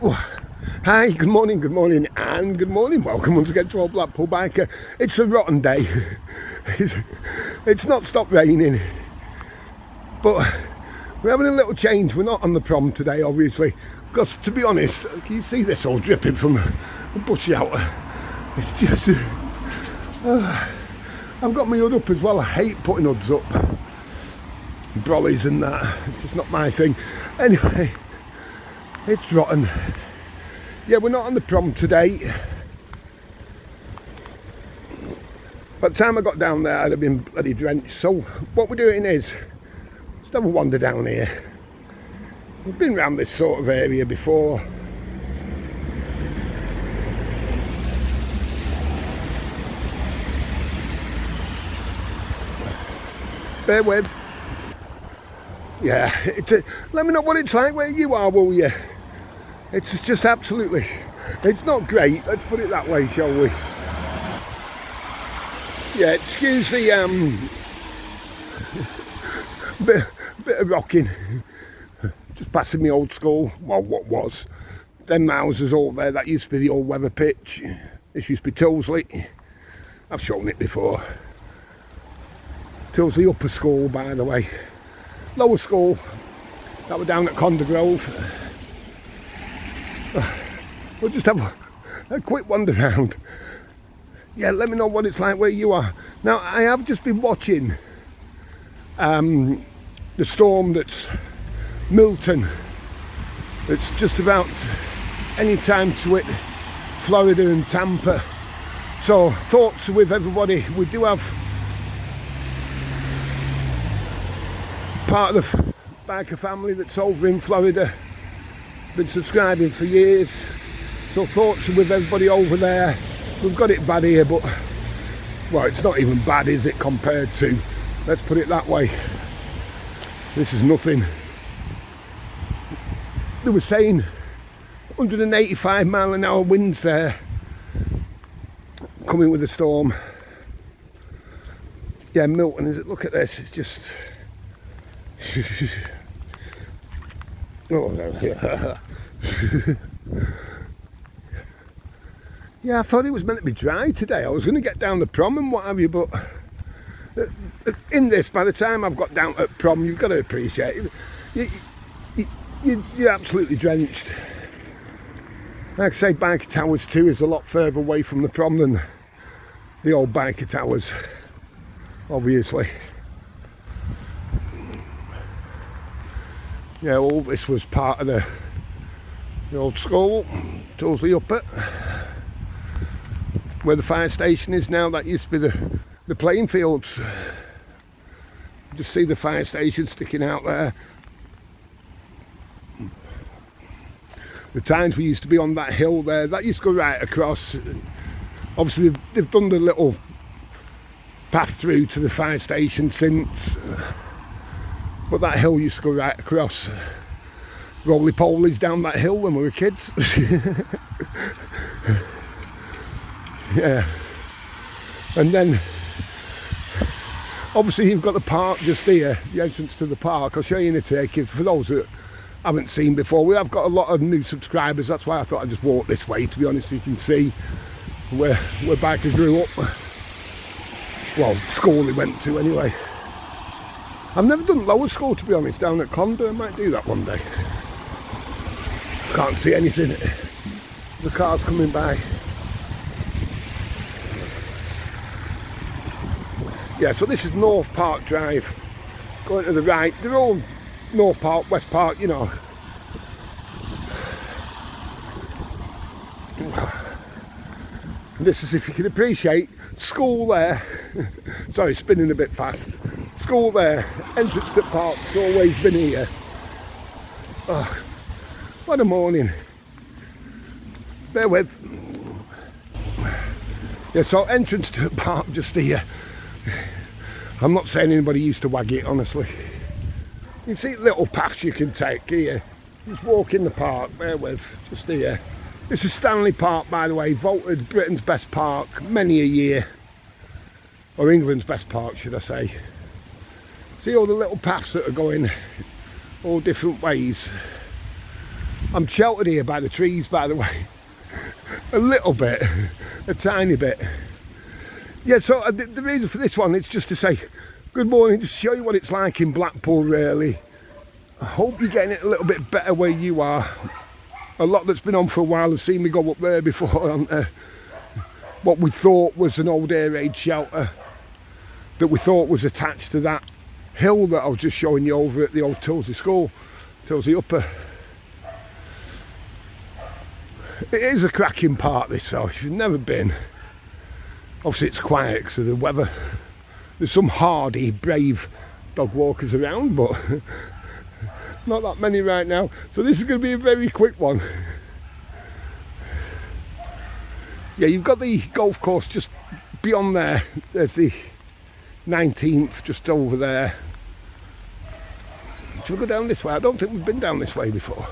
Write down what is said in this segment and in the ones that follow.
Hello, hi, good morning, and good morning. Welcome once again to our Blackpool Biker. It's a rotten day. It's not stopped raining, but we're having a little change. We're not on the prom today, obviously, because to be honest, can you see this all dripping from the bush shelter? It's just, I've got my hood up as well. I hate putting hoods up, brollies and that. It's just not my thing. Anyway, it's rotten. Yeah, we're not on the prom today. By the time I got down there, I'd have been bloody drenched. So what we're doing is just have a wander down here. We've been around this sort of area before. Bear with. Yeah, let me know what it's like where you are, will you? It's just absolutely, it's not great, let's put it that way, shall we? Yeah, excuse the bit of rocking. Just passing me old school, well, what was. Them houses all there, that used to be the old weather pitch. This used to be Tilsley. I've shown it before. Tilsley Upper School, by the way. Lower school, that were down at Conda Grove. We'll just have a quick wander round. Yeah, let me know what it's like where you are. Now, I have just been watching the storm that's Milton. It's just about any time to hit Florida and Tampa. So, thoughts with everybody. We do have part of the biker family that's over in Florida, been subscribing for years, so thoughts with everybody over there. We've got it bad here, but well, it's not even bad, is it, compared to, let's put it that way, this is nothing. They were saying 185 mile an hour winds there coming with a storm. Yeah, Milton, is it? Look at this, it's just oh no. Yeah, I thought it was meant to be dry today. I was going to get down the prom and what have you, but in this, by the time I've got down at prom, you've got to appreciate it. You're absolutely drenched. Like I say, Biker Towers 2 is a lot further away from the prom than the old Biker Towers, obviously. Yeah, all this was part of the old school, Tilsley Upper, where the fire station is now. That used to be the playing fields. Just see the fire station sticking out there. The times we used to be on that hill there, that used to go right across. Obviously they've done the little path through to the fire station since. But that hill used to go right across. Roly-polies down that hill when we were kids. Yeah. And then, obviously you've got the park just here, the entrance to the park. I'll show you in a take for those that haven't seen before. We have got a lot of new subscribers, that's why I thought I'd just walk this way, to be honest. You can see where Biker grew up. Well, school he went to anyway. I've never done lower school, to be honest, down at Conda. I might do that one day. Can't see anything. The car's coming by. Yeah, so this is North Park Drive. Going to the right. They're all North Park, West Park, you know. This is, if you can appreciate, school there. Sorry, spinning a bit fast. School there, entrance to park, it's always been here. Oh, what a morning. Bear with. Yeah, so entrance to park just here. I'm not saying anybody used to wag it, honestly. You see little paths you can take here. Just walk in the park, bear with, just here. This is Stanley Park, by the way, voted Britain's best park many a year. Or England's best park, should I say. See all the little paths that are going all different ways. I'm sheltered here by the trees, by the way. A little bit, a tiny bit. Yeah, so the reason for this one is just to say good morning, just show you what it's like in Blackpool really. I hope you're getting it a little bit better where you are. A lot that's been on for a while have seen me go up there before on what we thought was an old air raid shelter that we thought was attached to that hill that I was just showing you over at the old Tilsley School, Tilsley Upper. It is a cracking park this, so if you've never been, obviously it's quiet because of the weather. There's some hardy, brave dog walkers around, but not that many right now. So this is going to be a very quick one. Yeah, you've got the golf course just beyond there. There's the 19th just over there. Should we go down this way? I don't think we've been down this way before.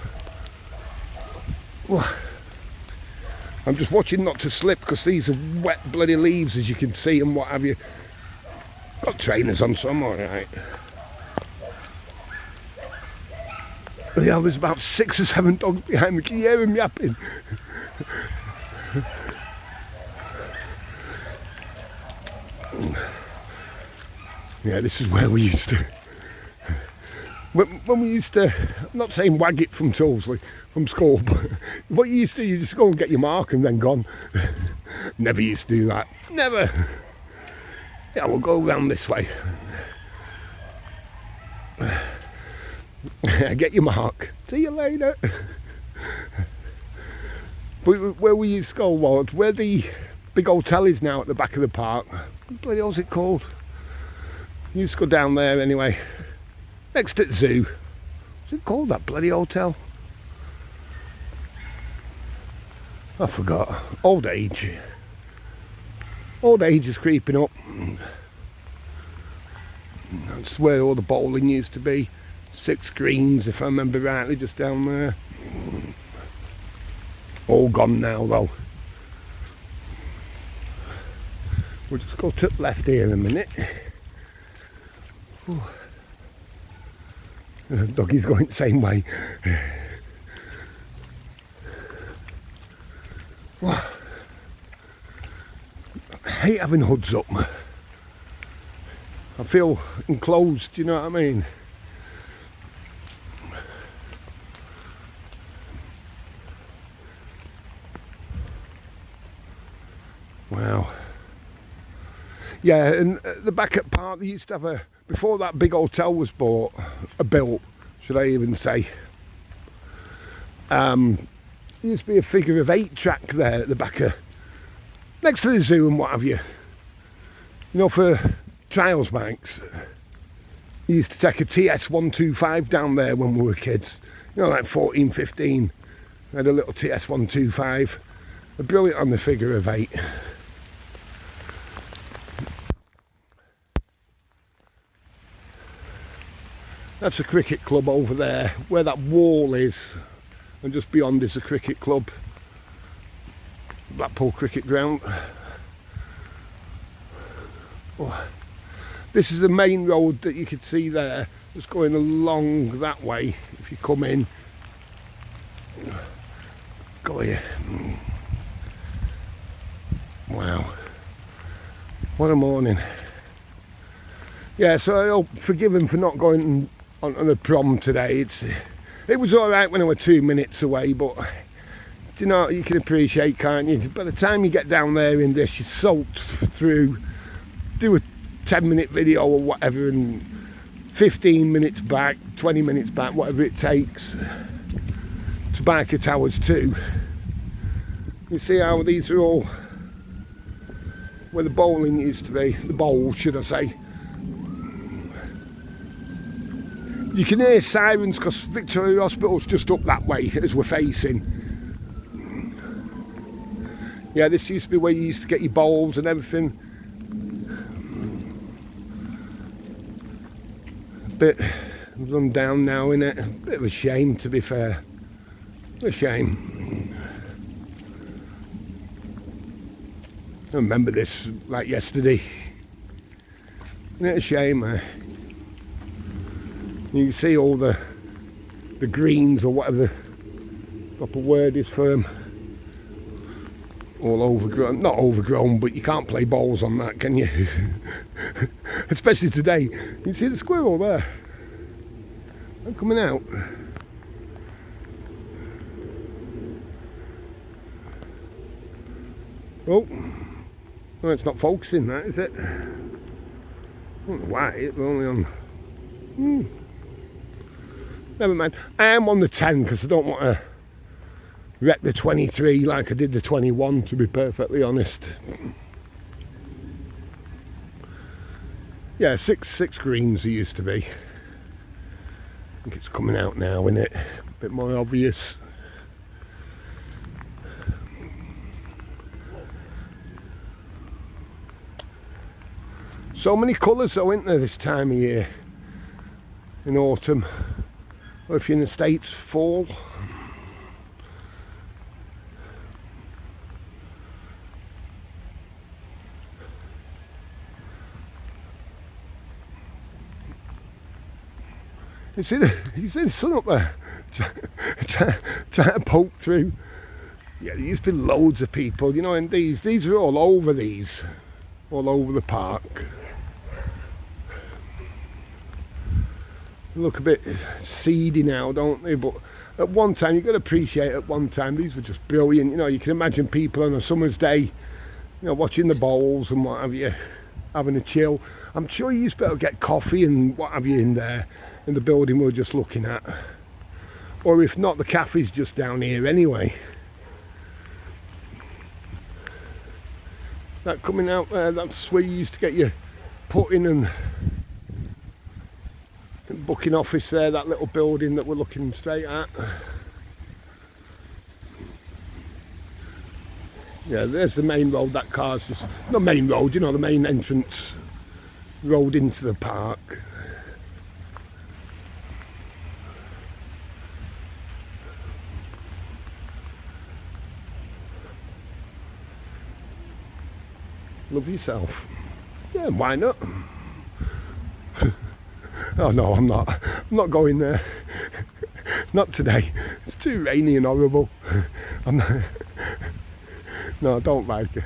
I'm just watching not to slip because these are wet bloody leaves, as you can see, and what have you. Got trainers on, so I'm alright. Yeah, there's about 6 or 7 dogs behind me. Can you hear them yapping? Yeah, this is where we used to. When we used to, I'm not saying wag it from Tilsley, from school, but what you used to do, you just go and get your mark and then gone. Never used to do that. Never. Yeah, we'll go around this way. Get your mark. See you later. But where we used to go was where the big hotel is now at the back of the park. What bloody hell's it called? We used to go down there anyway. Next to the zoo. What's it called, that bloody hotel? I forgot. Old age. Old age is creeping up. That's where all the bowling used to be. 6 greens, if I remember rightly, just down there. All gone now, though. We'll just go to the left here in a minute. Ooh. The doggy's going the same way. Wow. I hate having hoods up. I feel enclosed, do you know what I mean? Wow. Yeah, and at the back at park they used to have a, before that big hotel was built, should I even say, there used to be a figure of 8 track there at the back of, next to the zoo and what have you. You know, for trials bikes. We used to take a TS125 down there when we were kids. You know, like 14, 15. I had a little TS125. A brilliant on the figure of 8. That's a cricket club over there, where that wall is, and just beyond is a cricket club, Blackpool cricket ground. Oh. This is the main road that you could see there, just going along that way. If you come in, go here. Wow, what a morning. Yeah, so I hope forgive him for not going on a prom today. It was all right when I was 2 minutes away, but you know, you can appreciate, can't you? By the time you get down there in this, you're soaked through. Do a 10-minute video or whatever, and 15 minutes back, 20 minutes back, whatever it takes. To Barker Towers too. You see how these are all where the bowling used to be, the bowl should I say. You can hear sirens because Victoria Hospital's just up that way as we're facing. Yeah, this used to be where you used to get your bowls and everything. Bit run down now, innit? Bit of a shame, to be fair. A shame. I remember this like yesterday. Isn't it a shame? You can see all the greens or whatever Proper word is firm. All overgrown, not overgrown, but you can't play balls on that, can you? Especially today. You see the squirrel there? I'm coming out. Oh, well, it's not focusing, that is it? I don't know why, we're only on. Never mind. I am on the 10 because I don't want to wreck the 23 like I did the 21, to be perfectly honest. Yeah, six greens it used to be. I think it's coming out now, isn't it? A bit more obvious. So many colours though, isn't there, this time of year? In autumn. Or if you're in the States, fall. You see the sun up there? Trying to poke through. Yeah, there used to be loads of people, you know, and these are all over all over the park. They look a bit seedy now, don't they? But at one time, you've got to appreciate, at one time, these were just brilliant. You know, you can imagine people on a summer's day, you know, watching the bowls and what have you, having a chill. I'm sure you used to be able to get coffee and what have you in there, in the building we're just looking at. Or if not, the cafe's just down here anyway. That coming out there, that's where you used to get your putting and booking office there, that little building that we're looking straight at. Yeah, there's the main road. That car's just, not main road, you know, the main entrance road into the park. Love yourself. Yeah, why not? Oh no, I'm not going there. Not today. It's too rainy and horrible. I'm not. No, I don't like it.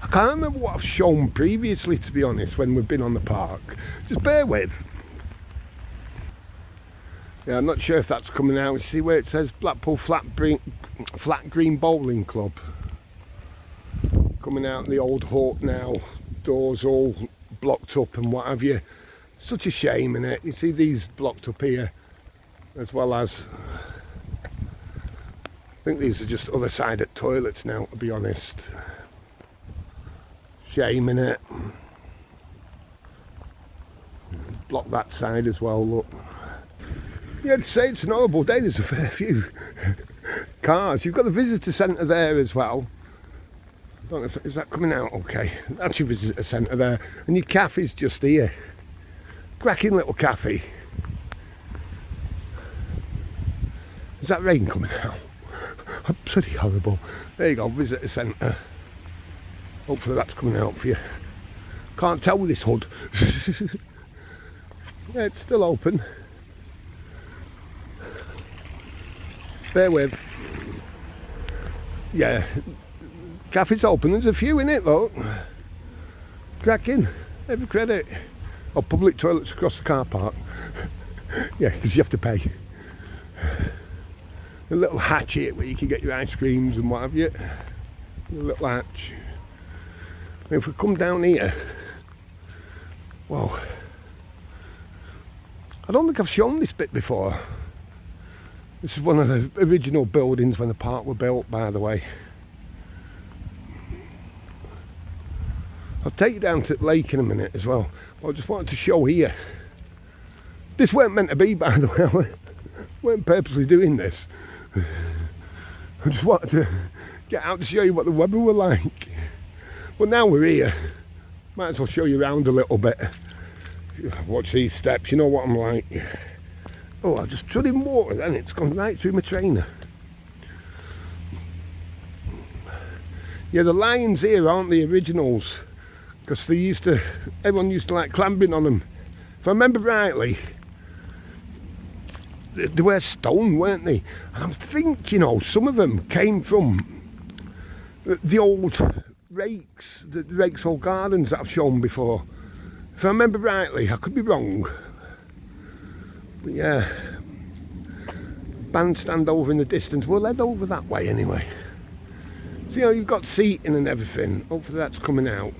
I can't remember what I've shown previously, to be honest, when we've been on the park. Just bear with. Yeah, I'm not sure if that's coming out. You see where it says Blackpool Flat Green Bowling Club? Coming out in the old hut now, doors all blocked up and what have you. Such a shame, innit? You see these blocked up here, as well as, I think these are just other side at toilets now, to be honest. Shame, innit? Block that side as well, look. Yeah, I'd say it's an horrible day. There's a fair few cars. You've got the visitor centre there as well. I don't know if, is that coming out okay? That's your visitor centre there. And your cafe's just here. Cracking little cafe. Is that rain coming out? Bloody horrible. There you go, visitor centre. Hopefully that's coming out for you. Can't tell with this hood. Yeah, it's still open. Bear with. Yeah, cafe's open. There's a few in it, look. Cracking. Every credit. Oh, public toilets across the car park. Yeah, because you have to pay. A little hatch here where you can get your ice creams and what have you. A little hatch. If we come down here, well, I don't think I've shown this bit before. This is one of the original buildings when the park were built, by the way. I'll take you down to the lake in a minute as well. I just wanted to show here. This weren't meant to be, by the way. I weren't purposely doing this. I just wanted to get out to show you what the weather were like. But now we're here. Might as well show you around a little bit. Watch these steps, you know what I'm like. Oh, I just trod in water then, it's gone right through my trainer. Yeah, the lions here aren't the originals, because they used to, everyone used to like clambering on them If I remember rightly, they were stone, weren't they? And I think, you know, some of them came from the old rakes, the rakes old gardens that I've shown before. If I remember rightly, I could be wrong. But yeah, bandstand over in the distance. We'll head over that way anyway. So, you know, you've got seating and everything. Hopefully that's coming out.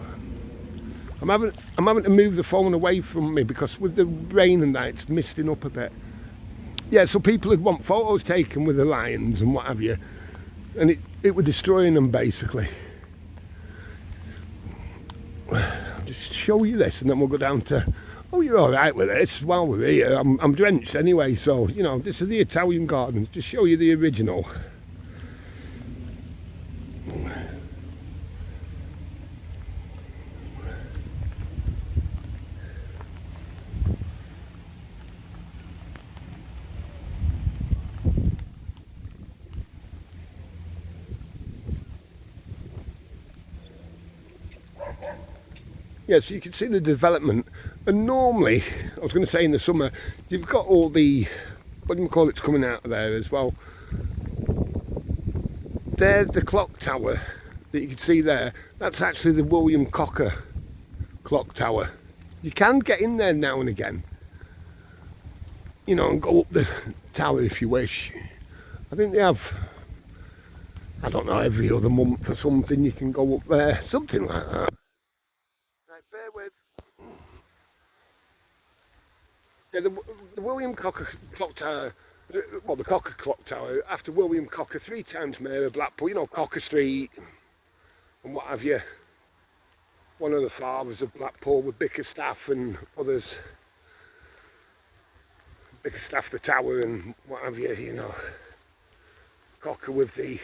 I'm having to move the phone away from me because with the rain and that, it's misting up a bit. Yeah, so people would want photos taken with the lions and what have you, and it was destroying them basically. I'll just show you this and then we'll go down to, oh, you're all right with this while we're here. I'm drenched anyway, so, you know, this is the Italian gardens. Just show you the original. Yeah, so you can see the development, and normally, I was going to say in the summer, you've got all the, what do you call it's coming out of there as well. There's the clock tower that you can see there. That's actually the William Cocker clock tower. You can get in there now and again, you know, and go up the tower if you wish. I think they have, I don't know, every other month or something you can go up there, something like that. Bear with. Yeah, the William Cocker clock tower, well, the Cocker clock tower, after William Cocker, 3 times mayor of Blackpool, you know, Cocker Street and what have you. One of the fathers of Blackpool with Bickerstaff and others. Bickerstaff the tower and what have you, you know. Cocker with the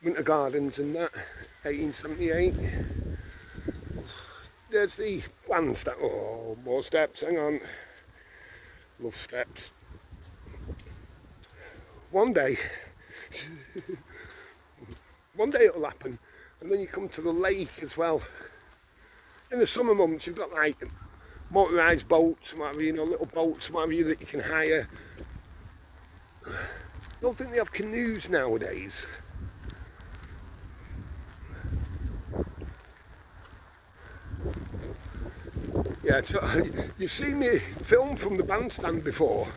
Winter Gardens and that, 1878. There's the bandstand. Oh, more steps, hang on. Love steps. One day it'll happen, and then you come to the lake as well. In the summer months you've got like motorised boats, whatever, you know, little boats, whatever that you can hire. I don't think they have canoes nowadays. Yeah, so you've seen me film from the bandstand before,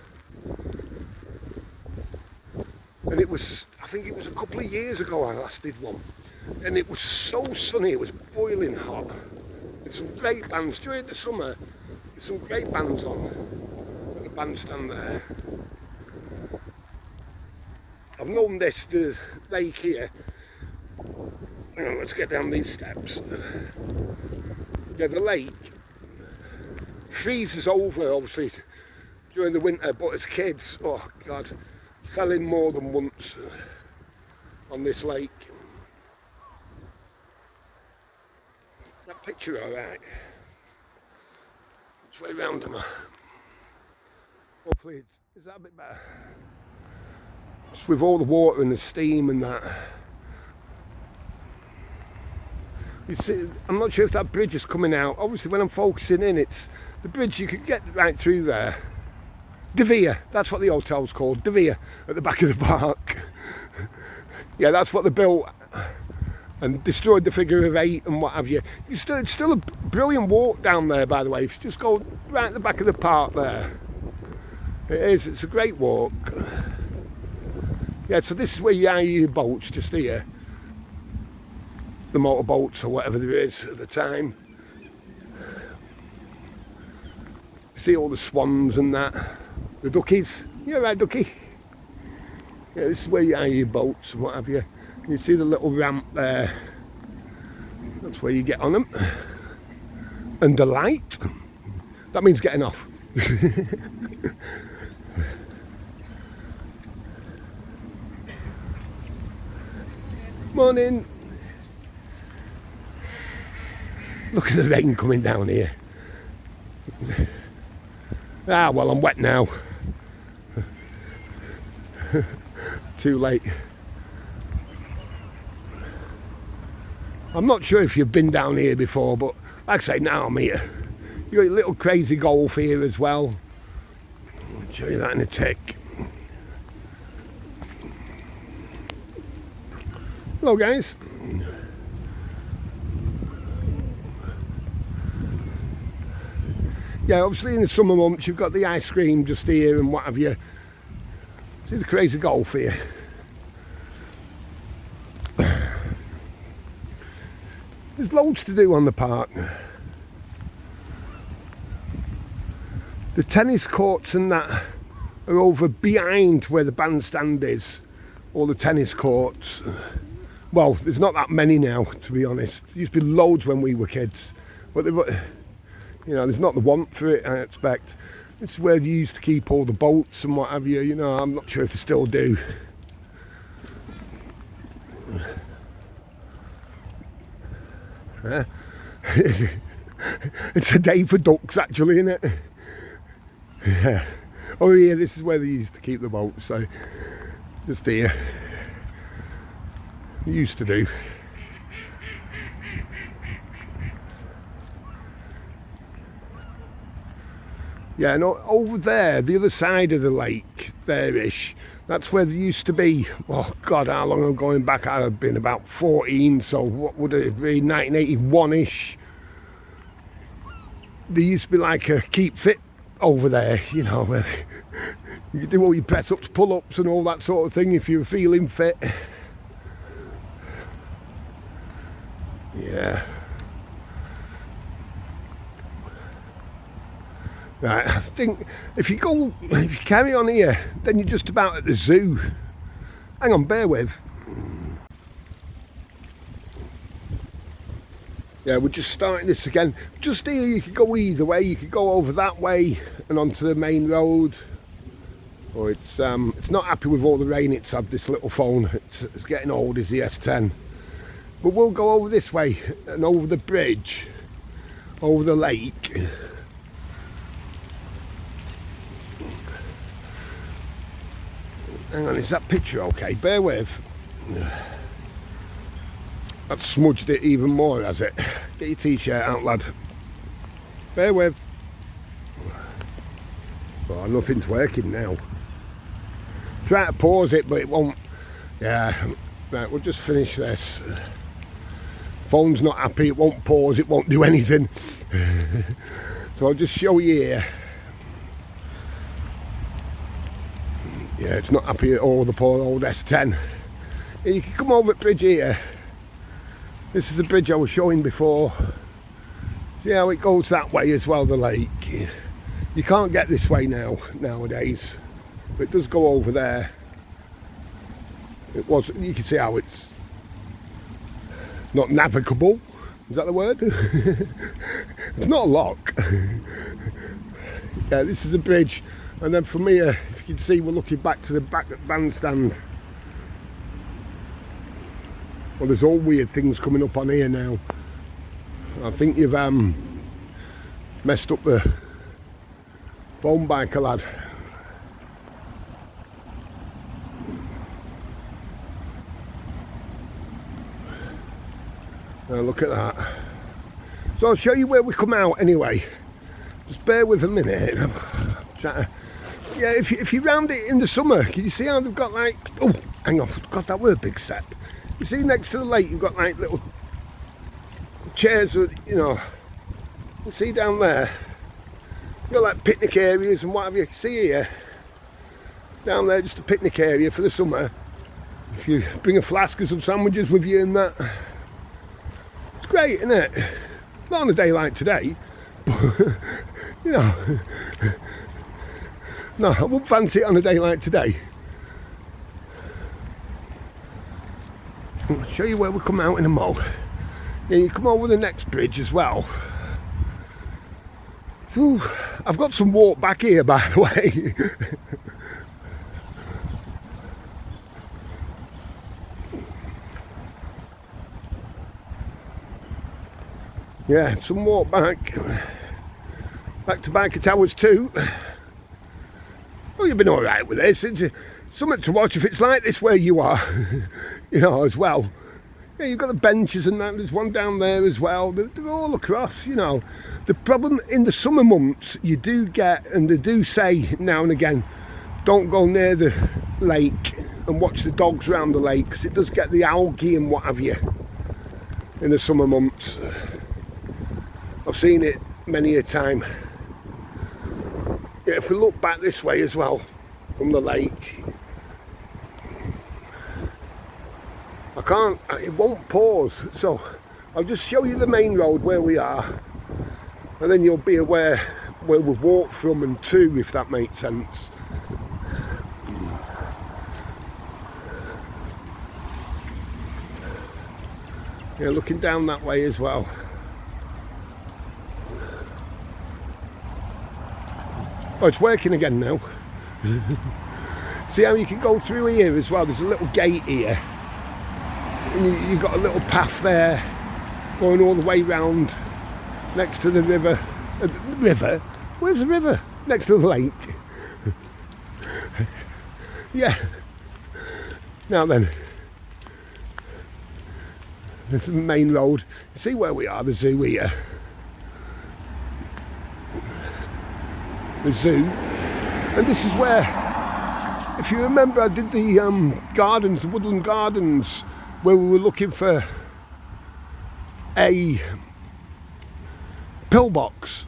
and it was, I think it was a couple of years ago I last did one, and it was so sunny, it was boiling hot. There's some great bands during the summer. There's some great bands on at the bandstand there. I've known this, the lake here. Hang on, let's get down these steps. Yeah, the lake freezes over obviously during the winter, but as kids, oh god, fell in more than once on this lake. That picture alright? Which way round am I? Hopefully is that a bit better? Just with all the water and the steam and that. You see, I'm not sure if that bridge is coming out. Obviously when I'm focusing in, it's the bridge, you could get right through there. De Vere, that's what the hotel's called, De Vere, at the back of the park. Yeah, that's what they built and destroyed the figure of 8 and what have you. It's still a brilliant walk down there, by the way. If you just go right at the back of the park there. It is, it's a great walk. Yeah, so this is where you hire your boats, just here. The motorboats or whatever there is at the time. See all the swans and that. The duckies. You alright, ducky? Yeah, this is where you hire your boats and what have you. You see the little ramp there. That's where you get on them. And the light. That means getting off. Morning. Look at the rain coming down here. Ah, well, I'm wet now. Too late. I'm not sure if you've been down here before, but like I say, now I'm here. You got your little crazy golf here as well. I'll show you that in a tick. Hello guys. Yeah, obviously in the summer months you've got the ice cream just here and what have you. See the crazy golf here. There's loads to do on the park. The tennis courts and that are over behind where the bandstand is. All the tennis courts. Well, there's not that many now, to be honest. There used to be loads when we were kids. But you know, there's not the want for it, I expect. This is where they used to keep all the boats and what have you. You know, I'm not sure if they still do. It's a day for ducks, actually, isn't it? Yeah. Oh yeah, this is where they used to keep the boats. So just here. They used to do. Yeah, and over there, the other side of the lake, there-ish, that's where they used to be. Oh God, how long I'm going back? I'd have been about 14, so what would it be, 1981-ish. There used to be like a keep fit over there, you know, where you could do all your press-ups, pull-ups and all that sort of thing if you were feeling fit. Yeah. Right, I think if you carry on here, then you're just about at the zoo. Hang on, bear with. Yeah, we're just starting this again. Just here, you could go either way. You could go over that way and onto the main road. Or it's not happy with all the rain it's had, this little phone. It's getting old, is the S10. But we'll go over this way and over the bridge, over the lake. Hang on, is that picture okay? Bear with. That smudged it even more, has it? Get your t-shirt out, lad. Bear with. Oh, nothing's working now. Try to pause it, but it won't. Yeah, right, we'll just finish this. Phone's not happy, it won't pause, it won't do anything. So I'll just show you here. Yeah, it's not happy at all, the poor old S10. Yeah, you can come over the bridge here. This is the bridge I was showing before. See how it goes that way as well, the lake. You can't get this way nowadays, but it does go over there. It was, you can see how it's not navigable. Is that the word? It's not a lock. Yeah, this is a bridge, and then from here, if you can see, we're looking back to the back bandstand. Well, there's all weird things coming up on here now. I think you've messed up the phone biker, lad. Now look at that. So I'll show you where we come out anyway. Just bear with a minute. Yeah, if you round it in the summer, can you see how they've got like, oh, hang on, God, that were a big step. You see next to the lake, you've got like little chairs, you know, you see down there, you've got like picnic areas and what have you. See here, down there, just a picnic area for the summer. If you bring a flask of some sandwiches with you and that, it's great, isn't it? Not on a day like today, but, you know, no, I wouldn't fancy it on a day like today. I'll show you where we come out in a mo. Yeah, you come over the next bridge as well. Whew, I've got some walk back here, by the way. Yeah, some walk back to Biker Towers too. Oh, you've been alright with this. It's something to watch if it's like this where you are, you know, as well. Yeah, you've got the benches and that, there's one down there as well. They're all across, you know. The problem in the summer months, you do get, and they do say now and again, don't go near the lake and watch the dogs around the lake, because it does get the algae and what have you in the summer months. I've seen it many a time. Yeah, if we look back this way as well from the lake, it won't pause, so I'll just show you the main road where we are, and then you'll be aware where we've walked from and to, if that makes sense. Yeah, looking down that way as well. Oh, it's working again now. See how you can go through here as well? There's a little gate here, and you've got a little path there going all the way round next to the river. The river? Where's the river? Next to the lake. Yeah. Now then, this is the main road. You see where we are, the zoo here. The zoo. And this is where, if you remember, I did the gardens, the woodland gardens, where we were looking for a pillbox.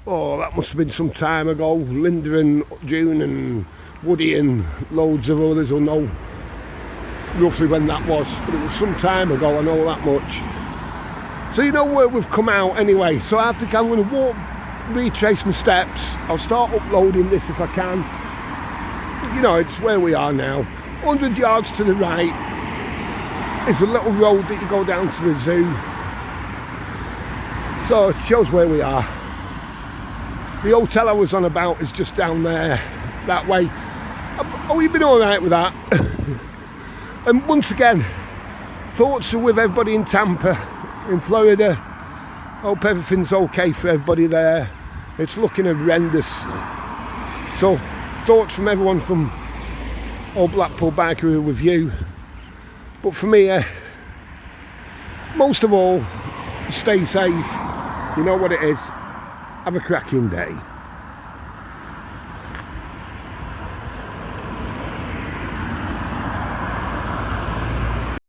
Oh, that must have been some time ago. Linda and June and Woody and loads of others will know roughly when that was, but it was some time ago, I know that much. So you know where we've come out anyway, so I'm going to walk, retrace my steps. I'll start uploading this if I can. You know, it's where we are now. 100 yards to the right is a little road that you go down to the zoo, so it shows where we are. The hotel I was on about is just down there, that way. Oh, you've been alright with that? And once again, thoughts are with everybody in Tampa, in Florida. Hope everything's okay for everybody there. It's looking horrendous. So, thoughts from everyone from old Blackpool Biker with you. But for me, most of all, stay safe. You know what it is. Have a cracking day.